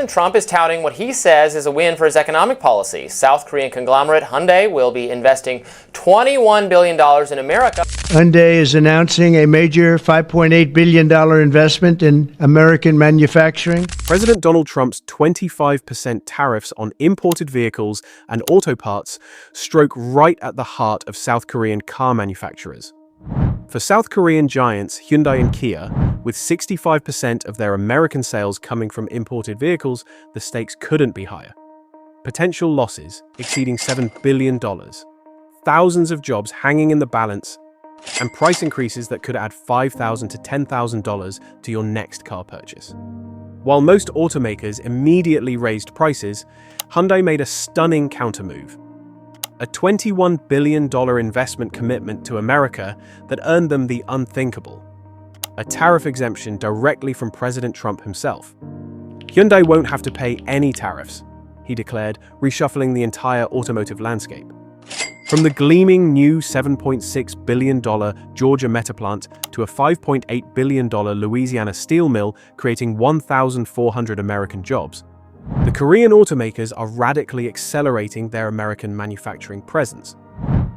President Trump is touting what he says is a win for his economic policy. South Korean conglomerate Hyundai will be investing $21 billion in America. Hyundai is announcing a major $5.8 billion investment in American manufacturing. President Donald Trump's 25% tariffs on imported vehicles and auto parts stroke right at the heart of South Korean car manufacturers. For South Korean giants Hyundai and Kia, with 65% of their American sales coming from imported vehicles, the stakes couldn't be higher. Potential losses exceeding $7 billion, thousands of jobs hanging in the balance, and price increases that could add $5,000 to $10,000 to your next car purchase. While most automakers immediately raised prices, Hyundai made a stunning countermove. A $21 billion investment commitment to America that earned them the unthinkable: a tariff exemption directly from President Trump himself. Hyundai won't have to pay any tariffs, he declared, reshuffling the entire automotive landscape. From the gleaming new $7.6 billion Georgia Metaplant to a $5.8 billion Louisiana steel mill creating 1,400 American jobs, the Korean automakers are radically accelerating their American manufacturing presence.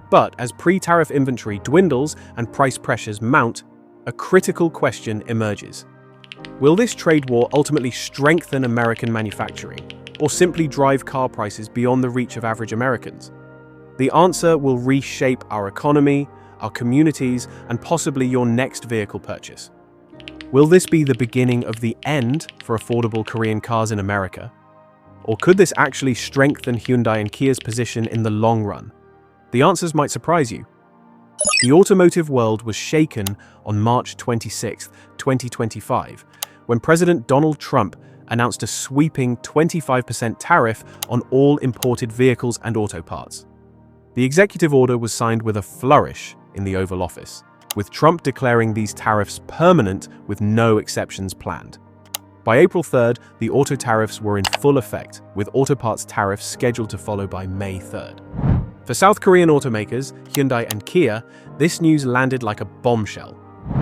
But as pre-tariff inventory dwindles and price pressures mount, a critical question emerges. Will this trade war ultimately strengthen American manufacturing, or simply drive car prices beyond the reach of average Americans? The answer will reshape our economy, our communities, and possibly your next vehicle purchase. Will this be the beginning of the end for affordable Korean cars in America? Or could this actually strengthen Hyundai and Kia's position in the long run? The answers might surprise you. The automotive world was shaken on March 26, 2025, when President Donald Trump announced a sweeping 25% tariff on all imported vehicles and auto parts. The executive order was signed with a flourish in the Oval Office, with Trump declaring these tariffs permanent with no exceptions planned. By April 3rd, the auto tariffs were in full effect, with auto parts tariffs scheduled to follow by May 3rd. For South Korean automakers, Hyundai and Kia, this news landed like a bombshell.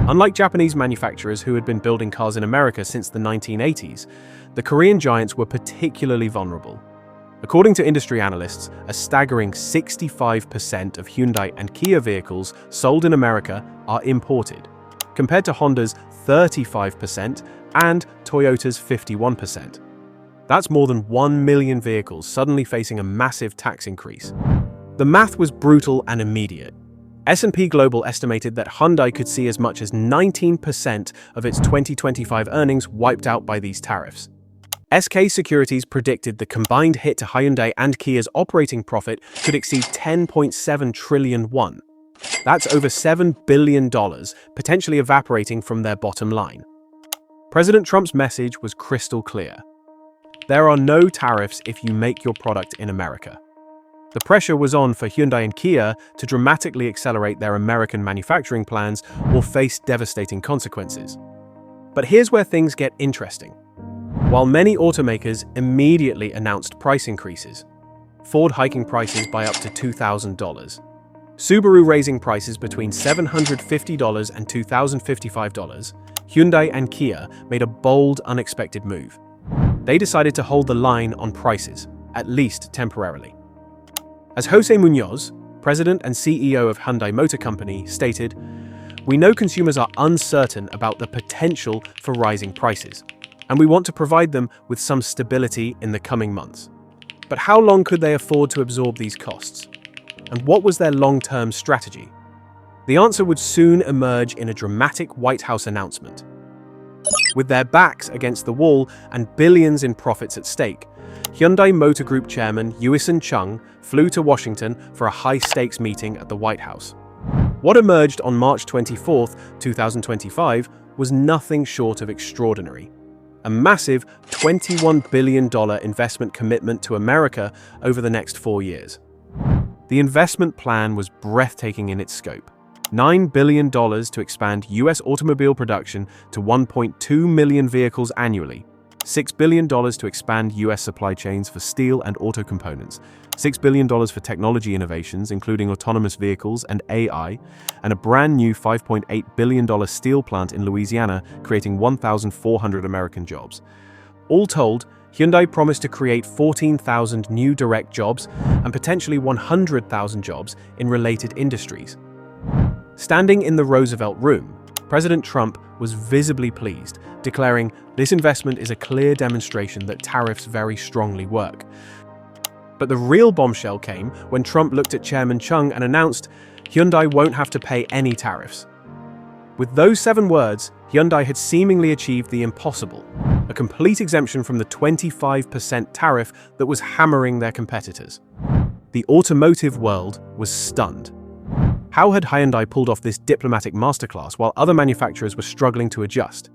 Unlike Japanese manufacturers who had been building cars in America since the 1980s, the Korean giants were particularly vulnerable. According to industry analysts, a staggering 65% of Hyundai and Kia vehicles sold in America are imported, compared to Honda's 35% and Toyota's 51%. That's more than 1 million vehicles suddenly facing a massive tax increase. The math was brutal and immediate. S&P Global estimated that Hyundai could see as much as 19% of its 2025 earnings wiped out by these tariffs. SK Securities predicted the combined hit to Hyundai and Kia's operating profit could exceed 10.7 trillion won. That's over $7 billion, potentially evaporating from their bottom line. President Trump's message was crystal clear. There are no tariffs if you make your product in America. The pressure was on for Hyundai and Kia to dramatically accelerate their American manufacturing plans or face devastating consequences. But here's where things get interesting. While many automakers immediately announced price increases, Ford hiking prices by up to $2,000, Subaru raising prices between $750 and $2,055, Hyundai and Kia made a bold, unexpected move. They decided to hold the line on prices, at least temporarily. As Jose Munoz, president and CEO of Hyundai Motor Company, stated, "We know consumers are uncertain about the potential for rising prices, and we want to provide them with some stability in the coming months. But how long could they afford to absorb these costs? And what was their long-term strategy?" The answer would soon emerge in a dramatic White House announcement. With their backs against the wall and billions in profits at stake, Hyundai Motor Group chairman Yuisun Chung flew to Washington for a high-stakes meeting at the White House. What emerged on March 24, 2025, was nothing short of extraordinary. A massive $21 billion investment commitment to America over the next 4 years. The investment plan was breathtaking in its scope. $9 billion to expand U.S. automobile production to 1.2 million vehicles annually, $6 billion to expand U.S. supply chains for steel and auto components, $6 billion for technology innovations, including autonomous vehicles and AI, and a brand new $5.8 billion steel plant in Louisiana, creating 1,400 American jobs. All told, Hyundai promised to create 14,000 new direct jobs and potentially 100,000 jobs in related industries. Standing in the Roosevelt Room, President Trump was visibly pleased, declaring, "This investment is a clear demonstration that tariffs very strongly work." But the real bombshell came when Trump looked at Chairman Chung and announced, "Hyundai won't have to pay any tariffs." With those 7 words, Hyundai had seemingly achieved the impossible, a complete exemption from the 25% tariff that was hammering their competitors. The automotive world was stunned. How had Hyundai pulled off this diplomatic masterclass while other manufacturers were struggling to adjust?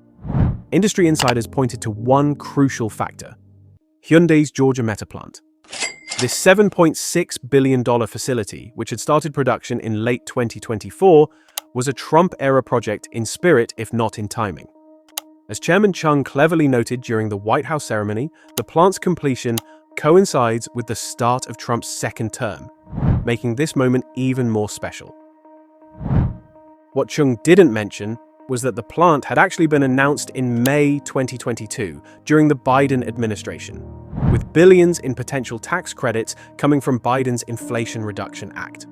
Industry insiders pointed to one crucial factor: Hyundai's Georgia Metaplant. This $7.6 billion facility, which had started production in late 2024, was a Trump-era project in spirit, if not in timing. As Chairman Chung cleverly noted during the White House ceremony, the plant's completion coincides with the start of Trump's second term, making this moment even more special. What Chung didn't mention was that the plant had actually been announced in May 2022 during the Biden administration, with billions in potential tax credits coming from Biden's Inflation Reduction Act.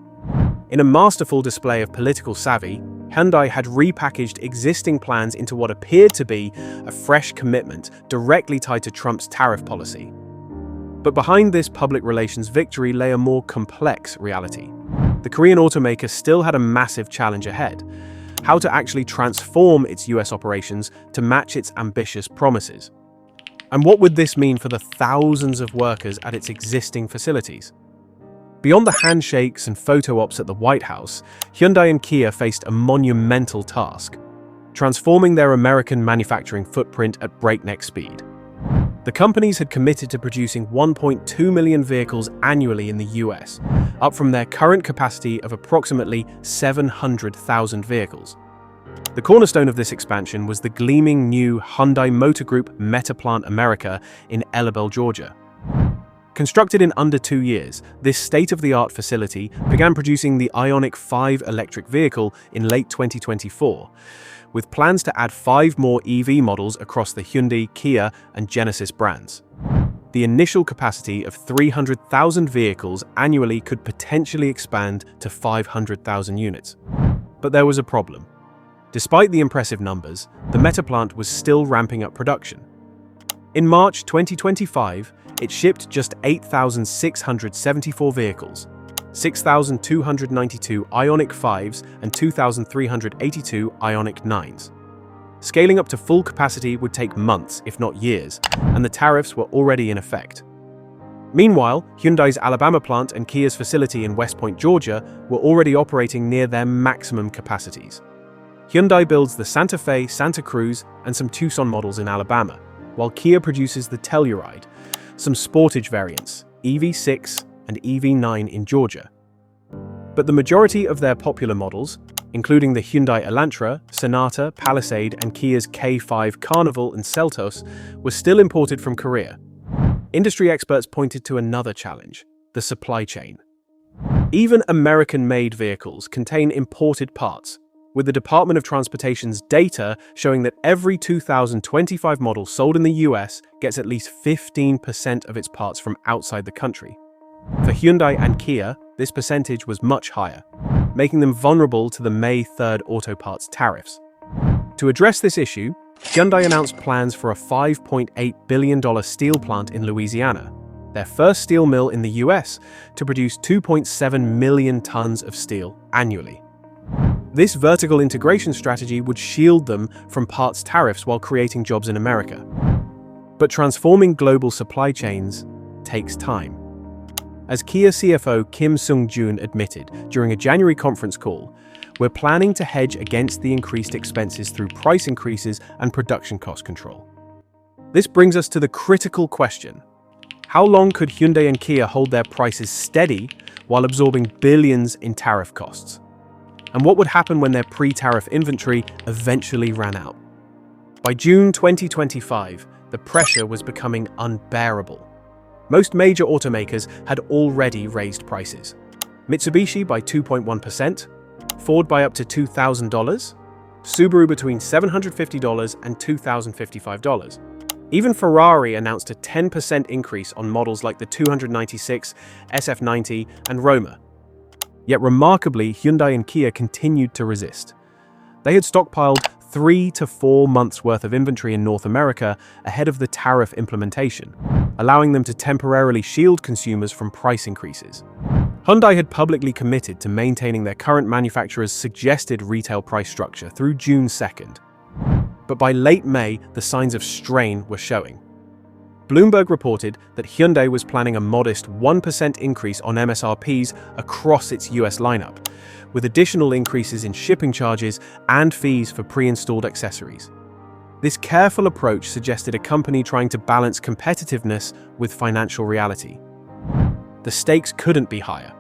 In a masterful display of political savvy, Hyundai had repackaged existing plans into what appeared to be a fresh commitment directly tied to Trump's tariff policy. But behind this public relations victory lay a more complex reality. The Korean automaker still had a massive challenge ahead: how to actually transform its US operations to match its ambitious promises. And what would this mean for the thousands of workers at its existing facilities? Beyond the handshakes and photo ops at the White House, Hyundai and Kia faced a monumental task: transforming their American manufacturing footprint at breakneck speed. The companies had committed to producing 1.2 million vehicles annually in the US, up from their current capacity of approximately 700,000 vehicles. The cornerstone of this expansion was the gleaming new Hyundai Motor Group Metaplant America in Elabel, Georgia. Constructed in under 2 years, this state-of-the-art facility began producing the Ioniq 5 electric vehicle in late 2024, with plans to add 5 more EV models across the Hyundai, Kia, and Genesis brands. The initial capacity of 300,000 vehicles annually could potentially expand to 500,000 units. But there was a problem. Despite the impressive numbers, the Metaplant was still ramping up production. In March 2025, it shipped just 8,674 vehicles, 6,292 Ioniq 5s and 2,382 Ioniq 9s. Scaling up to full capacity would take months, if not years, and the tariffs were already in effect. Meanwhile, Hyundai's Alabama plant and Kia's facility in West Point, Georgia, were already operating near their maximum capacities. Hyundai builds the Santa Fe, Santa Cruz, and some Tucson models in Alabama, while Kia produces the Telluride, some Sportage variants, EV6 and EV9 in Georgia. But the majority of their popular models, including the Hyundai Elantra, Sonata, Palisade, and Kia's K5 Carnival and Seltos, were still imported from Korea. Industry experts pointed to another challenge: the supply chain. Even American-made vehicles contain imported parts, with the Department of Transportation's data showing that every 2025 model sold in the US gets at least 15% of its parts from outside the country. For Hyundai and Kia, this percentage was much higher, making them vulnerable to the May 3rd auto parts tariffs. To address this issue, Hyundai announced plans for a $5.8 billion steel plant in Louisiana, their first steel mill in the US, to produce 2.7 million tons of steel annually. This vertical integration strategy would shield them from parts tariffs while creating jobs in America. But transforming global supply chains takes time. As Kia CFO Kim Sung-joon admitted during a January conference call, we're planning to hedge against the increased expenses through price increases and production cost control. This brings us to the critical question: how long could Hyundai and Kia hold their prices steady while absorbing billions in tariff costs? And what would happen when their pre-tariff inventory eventually ran out? By June 2025, the pressure was becoming unbearable. Most major automakers had already raised prices. Mitsubishi by 2.1%, Ford by up to $2,000, Subaru between $750 and $2,055. Even Ferrari announced a 10% increase on models like the 296, SF90, and Roma. Yet remarkably, Hyundai and Kia continued to resist. They had stockpiled 3 to 4 months' worth of inventory in North America ahead of the tariff implementation, allowing them to temporarily shield consumers from price increases. Hyundai had publicly committed to maintaining their current manufacturer's suggested retail price structure through June 2nd. But by late May, the signs of strain were showing. Bloomberg reported that Hyundai was planning a modest 1% increase on MSRPs across its US lineup, with additional increases in shipping charges and fees for pre-installed accessories. This careful approach suggested a company trying to balance competitiveness with financial reality. The stakes couldn't be higher.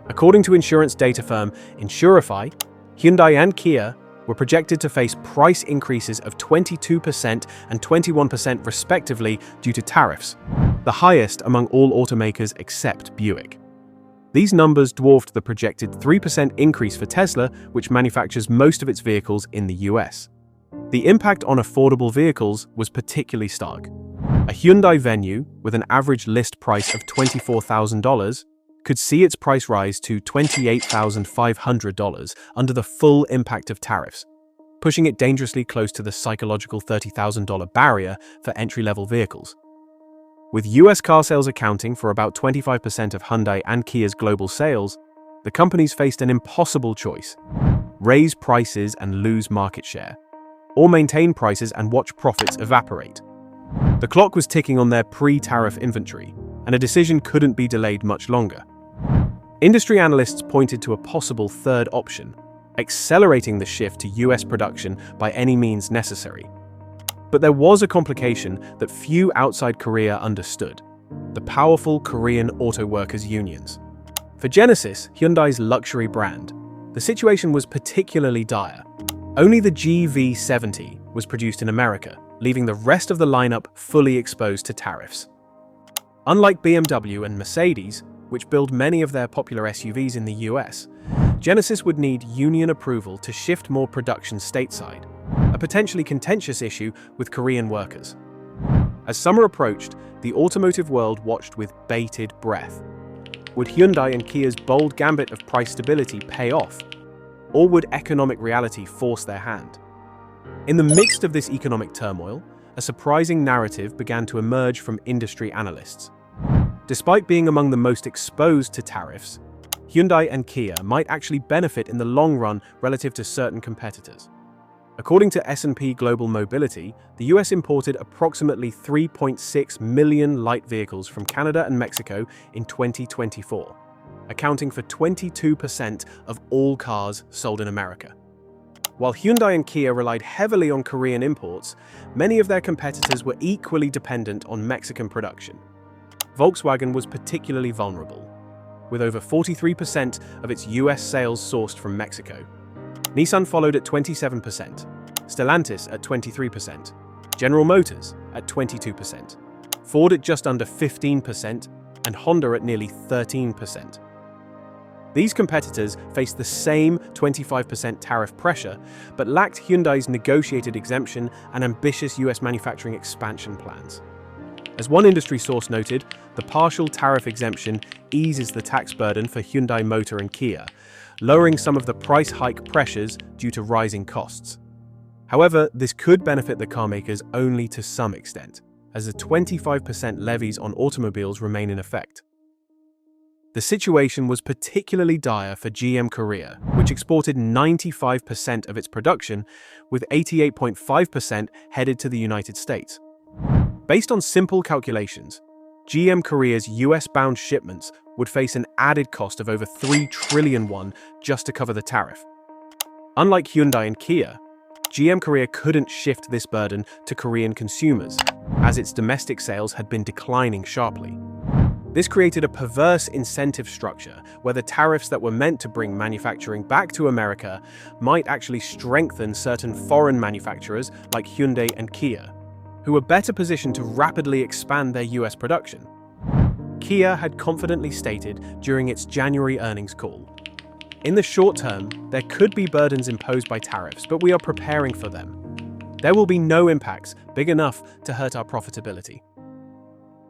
According to insurance data firm Insurify, Hyundai and Kia were projected to face price increases of 22% and 21% respectively due to tariffs, the highest among all automakers except Buick. These numbers dwarfed the projected 3% increase for Tesla, which manufactures most of its vehicles in the US. The impact on affordable vehicles was particularly stark. A Hyundai Venue, with an average list price of $24,000, could see its price rise to $28,500 under the full impact of tariffs, pushing it dangerously close to the psychological $30,000 barrier for entry-level vehicles. With US car sales accounting for about 25% of Hyundai and Kia's global sales, the companies faced an impossible choice: raise prices and lose market share, or maintain prices and watch profits evaporate. The clock was ticking on their pre-tariff inventory, and a decision couldn't be delayed much longer. Industry analysts pointed to a possible third option: accelerating the shift to US production by any means necessary. But there was a complication that few outside Korea understood: the powerful Korean auto workers' unions. For Genesis, Hyundai's luxury brand, the situation was particularly dire. Only the GV70 was produced in America, leaving the rest of the lineup fully exposed to tariffs. Unlike BMW and Mercedes, which build many of their popular SUVs in the US, Genesis would need union approval to shift more production stateside, a potentially contentious issue with Korean workers. As summer approached, the automotive world watched with bated breath. Would Hyundai and Kia's bold gambit of price stability pay off? Or would economic reality force their hand? In the midst of this economic turmoil, a surprising narrative began to emerge from industry analysts. Despite being among the most exposed to tariffs, Hyundai and Kia might actually benefit in the long run relative to certain competitors. According to S&P Global Mobility, the US imported approximately 3.6 million light vehicles from Canada and Mexico in 2024, accounting for 22% of all cars sold in America. While Hyundai and Kia relied heavily on Korean imports, many of their competitors were equally dependent on Mexican production. Volkswagen was particularly vulnerable, with over 43% of its US sales sourced from Mexico. Nissan followed at 27%, Stellantis at 23%, General Motors at 22%, Ford at just under 15%, and Honda at nearly 13%. These competitors faced the same 25% tariff pressure, but lacked Hyundai's negotiated exemption and ambitious US manufacturing expansion plans. As one industry source noted, the partial tariff exemption eases the tax burden for Hyundai Motor and Kia, lowering some of the price hike pressures due to rising costs. However, this could benefit the carmakers only to some extent, as the 25% levies on automobiles remain in effect. The situation was particularly dire for GM Korea, which exported 95% of its production, with 88.5% headed to the United States. Based on simple calculations, GM Korea's US-bound shipments would face an added cost of over 3 trillion won just to cover the tariff. Unlike Hyundai and Kia, GM Korea couldn't shift this burden to Korean consumers, as its domestic sales had been declining sharply. This created a perverse incentive structure where the tariffs that were meant to bring manufacturing back to America might actually strengthen certain foreign manufacturers like Hyundai and Kia, who were better positioned to rapidly expand their US production. Kia had confidently stated during its January earnings call, "In the short term, there could be burdens imposed by tariffs, but we are preparing for them." There will be no impacts big enough to hurt our profitability.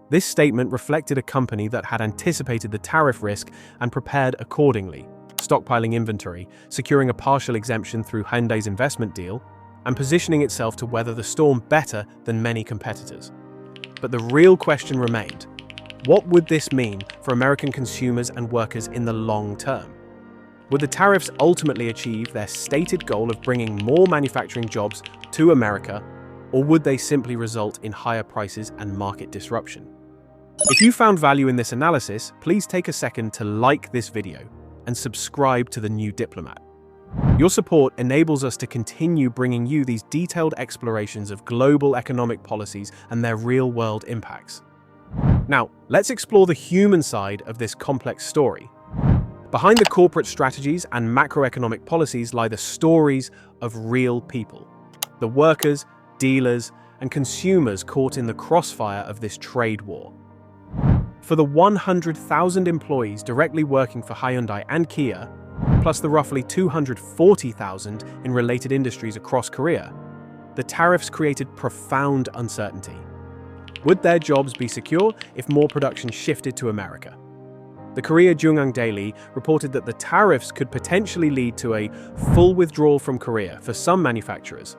This statement reflected a company that had anticipated the tariff risk and prepared accordingly, stockpiling inventory, securing a partial exemption through Hyundai's investment deal, and positioning itself to weather the storm better than many competitors. But the real question remained: what would this mean for American consumers and workers in the long term? Would the tariffs ultimately achieve their stated goal of bringing more manufacturing jobs to America, or would they simply result in higher prices and market disruption? If you found value in this analysis, please take a second to like this video and subscribe to the new Diplomat. Your support enables us to continue bringing you these detailed explorations of global economic policies and their real-world impacts. Now, let's explore the human side of this complex story. Behind the corporate strategies and macroeconomic policies lie the stories of real people, the workers, dealers, and consumers caught in the crossfire of this trade war. For the 100,000 employees directly working for Hyundai and Kia, plus the roughly 240,000 in related industries across Korea, the tariffs created profound uncertainty. Would their jobs be secure if more production shifted to America? The Korea JoongAng Daily reported that the tariffs could potentially lead to a full withdrawal from Korea for some manufacturers,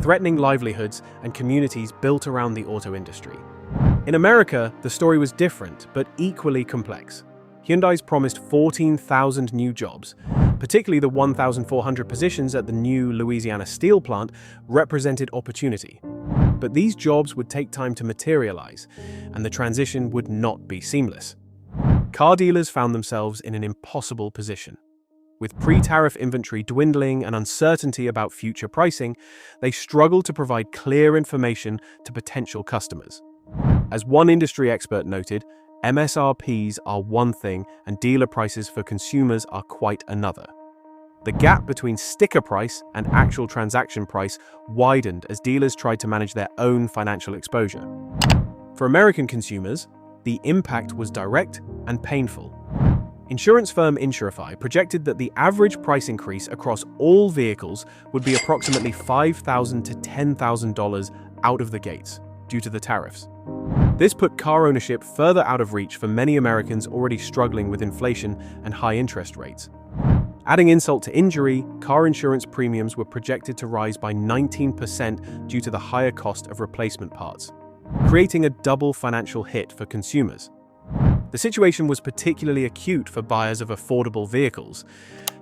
threatening livelihoods and communities built around the auto industry. In America, the story was different, but equally complex. Hyundai's promised 14,000 new jobs, particularly the 1,400 positions at the new Louisiana steel plant, represented opportunity. But these jobs would take time to materialize, and the transition would not be seamless. Car dealers found themselves in an impossible position. With pre-tariff inventory dwindling and uncertainty about future pricing, they struggled to provide clear information to potential customers. As one industry expert noted, MSRPs are one thing and dealer prices for consumers are quite another. The gap between sticker price and actual transaction price widened as dealers tried to manage their own financial exposure. For American consumers, the impact was direct and painful. Insurance firm Insurify projected that the average price increase across all vehicles would be approximately $5,000 to $10,000 out of the gates due to the tariffs. This put car ownership further out of reach for many Americans already struggling with inflation and high interest rates. Adding insult to injury, car insurance premiums were projected to rise by 19% due to the higher cost of replacement parts, creating a double financial hit for consumers. The situation was particularly acute for buyers of affordable vehicles.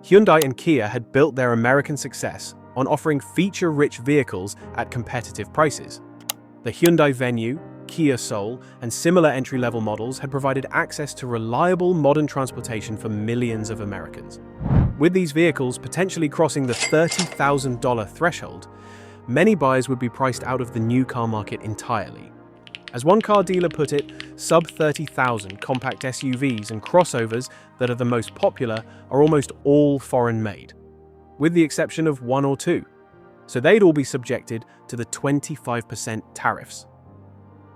Hyundai and Kia had built their American success on offering feature-rich vehicles at competitive prices. The Hyundai Venue, Kia Soul, and similar entry-level models had provided access to reliable modern transportation for millions of Americans. With these vehicles potentially crossing the $30,000 threshold, many buyers would be priced out of the new car market entirely. As one car dealer put it, sub-$30,000 compact SUVs and crossovers that are the most popular are almost all foreign-made, with the exception of one or two, so they'd all be subjected to the 25% tariffs.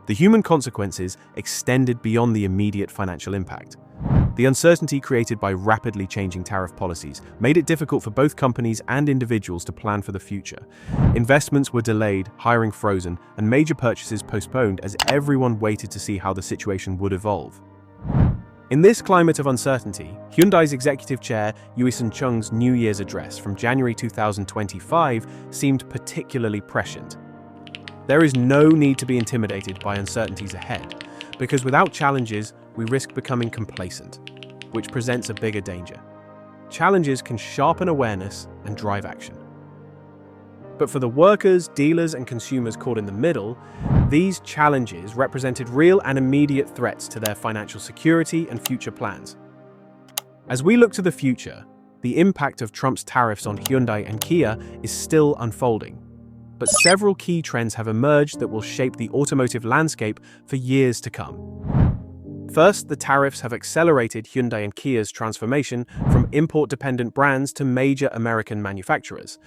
The human consequences extended beyond the immediate financial impact. The uncertainty created by rapidly changing tariff policies made it difficult for both companies and individuals to plan for the future. Investments were delayed, hiring frozen, and major purchases postponed as everyone waited to see how the situation would evolve. In this climate of uncertainty, Hyundai's executive chair, Yoo-sun Chung's New Year's address from January 2025 seemed particularly prescient. There is no need to be intimidated by uncertainties ahead, because without challenges, we risk becoming complacent, which presents a bigger danger. Challenges can sharpen awareness and drive action. But for the workers, dealers, and consumers caught in the middle, these challenges represented real and immediate threats to their financial security and future plans. As we look to the future, the impact of Trump's tariffs on Hyundai and Kia is still unfolding. But several key trends have emerged that will shape the automotive landscape for years to come. First, the tariffs have accelerated Hyundai and Kia's transformation from import-dependent brands to major American manufacturers.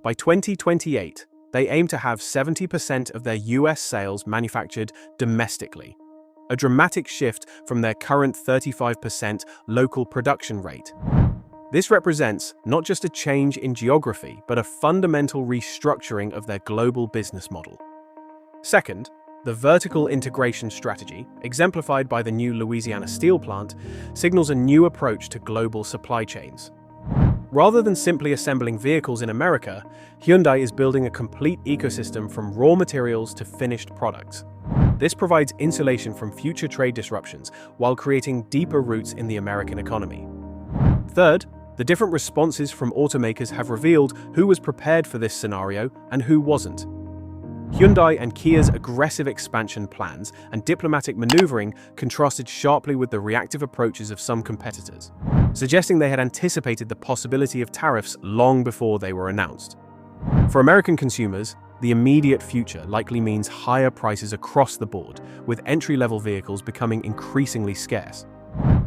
By 2028, they aim to have 70% of their US sales manufactured domestically, a dramatic shift from their current 35% local production rate. This represents not just a change in geography, but a fundamental restructuring of their global business model. Second, the vertical integration strategy, exemplified by the new Louisiana steel plant, signals a new approach to global supply chains. Rather than simply assembling vehicles in America, Hyundai is building a complete ecosystem from raw materials to finished products. This provides insulation from future trade disruptions while creating deeper roots in the American economy. Third, the different responses from automakers have revealed who was prepared for this scenario and who wasn't. Hyundai and Kia's aggressive expansion plans and diplomatic maneuvering contrasted sharply with the reactive approaches of some competitors, suggesting they had anticipated the possibility of tariffs long before they were announced. For American consumers, the immediate future likely means higher prices across the board, with entry-level vehicles becoming increasingly scarce.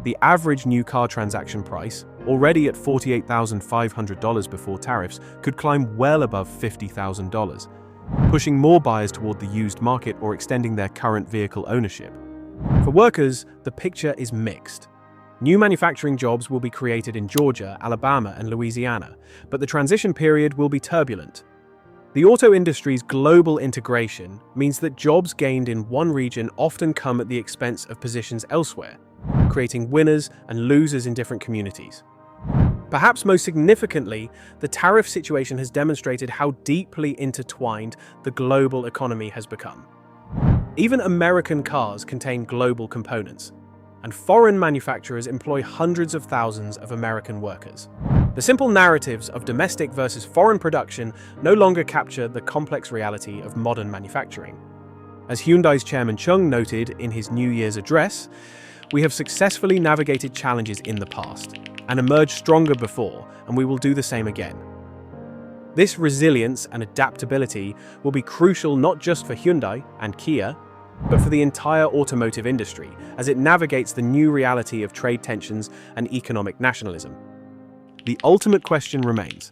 The average new car transaction price, already at $48,500 before tariffs, could climb well above $50,000. Pushing more buyers toward the used market or extending their current vehicle ownership. For workers, the picture is mixed. New manufacturing jobs will be created in Georgia, Alabama, and Louisiana, but the transition period will be turbulent. The auto industry's global integration means that jobs gained in one region often come at the expense of positions elsewhere, creating winners and losers in different communities. Perhaps most significantly, the tariff situation has demonstrated how deeply intertwined the global economy has become. Even American cars contain global components, and foreign manufacturers employ hundreds of thousands of American workers. The simple narratives of domestic versus foreign production no longer capture the complex reality of modern manufacturing. As Hyundai's chairman Chung noted in his New Year's address, "We have successfully navigated challenges in the past and emerged stronger before, and we will do the same again." This resilience and adaptability will be crucial not just for Hyundai and Kia, but for the entire automotive industry as it navigates the new reality of trade tensions and economic nationalism. The ultimate question remains: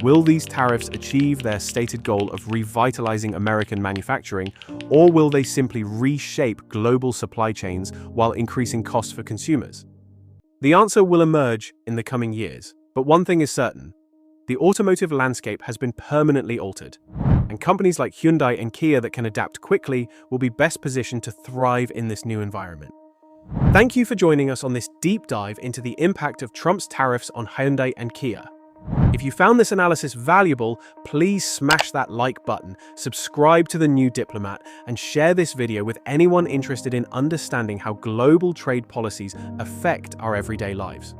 will these tariffs achieve their stated goal of revitalizing American manufacturing, or will they simply reshape global supply chains while increasing costs for consumers? The answer will emerge in the coming years, but one thing is certain: the automotive landscape has been permanently altered, and companies like Hyundai and Kia that can adapt quickly will be best positioned to thrive in this new environment. Thank you for joining us on this deep dive into the impact of Trump's tariffs on Hyundai and Kia. If you found this analysis valuable, please smash that like button, subscribe to the new Diplomat, and share this video with anyone interested in understanding how global trade policies affect our everyday lives.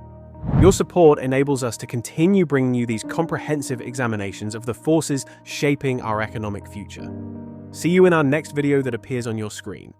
Your support enables us to continue bringing you these comprehensive examinations of the forces shaping our economic future. See you in our next video that appears on your screen.